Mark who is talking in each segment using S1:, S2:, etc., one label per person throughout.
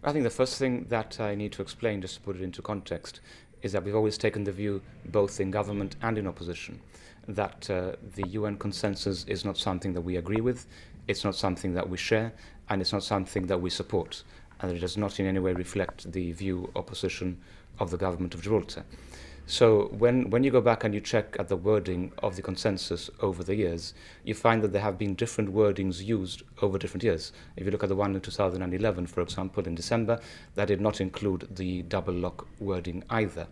S1: I think the first thing that I need to explain, just to put it into context, is that we've always taken the view, both in government and in opposition, that the UN consensus is not something that we agree with, it's not something that we share, and it's not something that we support, and it does not in any way reflect the view or position of the government of Gibraltar. So when you go back and you check at the wording of the consensus over the years, you find that there have been different wordings used over different years. If you look at the one in 2011, for example, in December, that did not include the double lock wording either.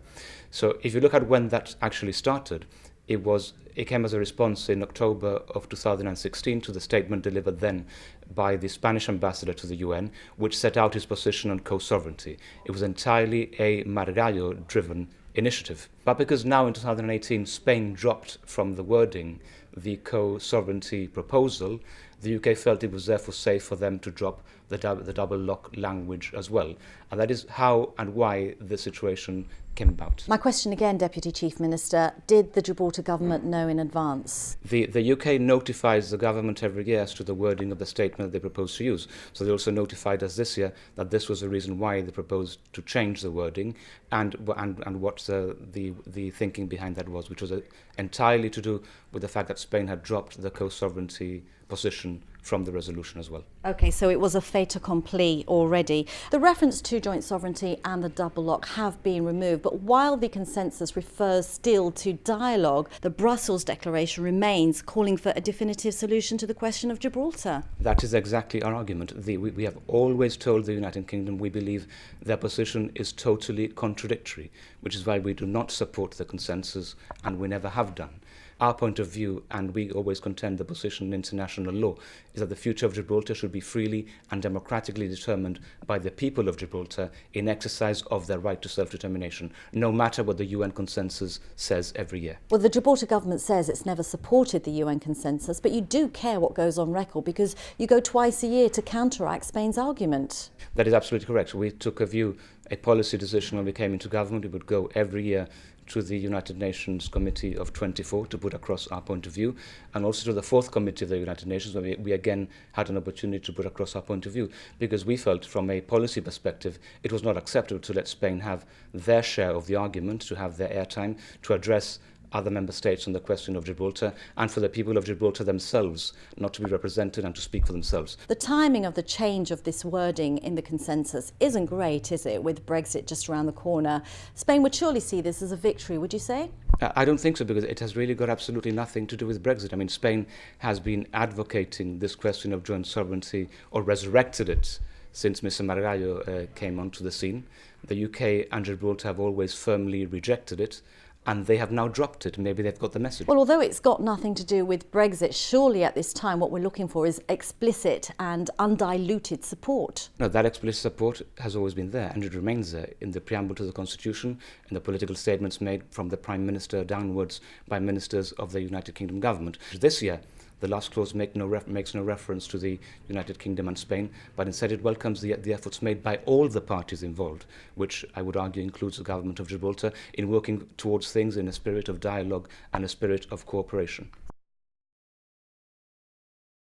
S1: So if you look at when that actually started, it came as a response in October of 2016 to the statement delivered then by the Spanish ambassador to the UN, which set out his position on co-sovereignty. It was entirely a Margallo-driven initiative. But because now in 2018 Spain dropped from the wording the co-sovereignty proposal, the UK felt it was therefore safe for them to drop the double lock language as well. And that is how and why the situation came about.
S2: My question again, Deputy Chief Minister, did the Gibraltar Government know in advance?
S1: The UK notifies the government every year as to the wording of the statement that they propose to use. So they also notified us this year that this was the reason why they proposed to change the wording and what the thinking behind that was, which was entirely to do with the fact that Spain had dropped the co-sovereignty position from the resolution as well.
S2: OK, so it was a fait accompli already. The reference to joint sovereignty and the double lock have been removed, but while the consensus refers still to dialogue, the Brussels declaration remains, calling for a definitive solution to the question of Gibraltar.
S1: That is exactly our argument. We have always told the United Kingdom we believe their position is totally contradictory, which is why we do not support the consensus, and we never have done. Our point of view, and we always contend the position in international law, is that the future of Gibraltar should be freely and democratically determined by the people of Gibraltar in exercise of their right to self-determination, no matter what the UN consensus says every year.
S2: Well, the Gibraltar government says it's never supported the UN consensus, but you do care what goes on record because you go twice a year to counteract Spain's argument.
S1: That is absolutely correct. We took a policy decision when we came into government. We would go every year to the United Nations Committee of 24 to put across our point of view, and also to the fourth committee of the United Nations, where we again had an opportunity to put across our point of view, because we felt from a policy perspective it was not acceptable to let Spain have their share of the argument, to have their airtime, to address other member states on the question of Gibraltar, and for the people of Gibraltar themselves not to be represented and to speak for themselves.
S2: The timing of the change of this wording in the consensus isn't great, is it, with Brexit just around the corner? Spain would surely see this as a victory, would you say?
S1: I don't think so, because it has really got absolutely nothing to do with Brexit. I mean, Spain has been advocating this question of joint sovereignty, or resurrected it, since Mr Margallo came onto the scene. The UK and Gibraltar have always firmly rejected it, and they have now dropped it. Maybe they've got the message. Well,
S2: although it's got nothing to do with Brexit, surely at this time what we're looking for is explicit and undiluted support.
S1: No, that explicit support has always been there, and it remains there in the preamble to the Constitution, in the political statements made from the Prime Minister downwards by ministers of the United Kingdom government. This year, the last clause makes no reference to the United Kingdom and Spain, but instead it welcomes the efforts made by all the parties involved, which I would argue includes the government of Gibraltar, in working towards things in a spirit of dialogue and a spirit of cooperation.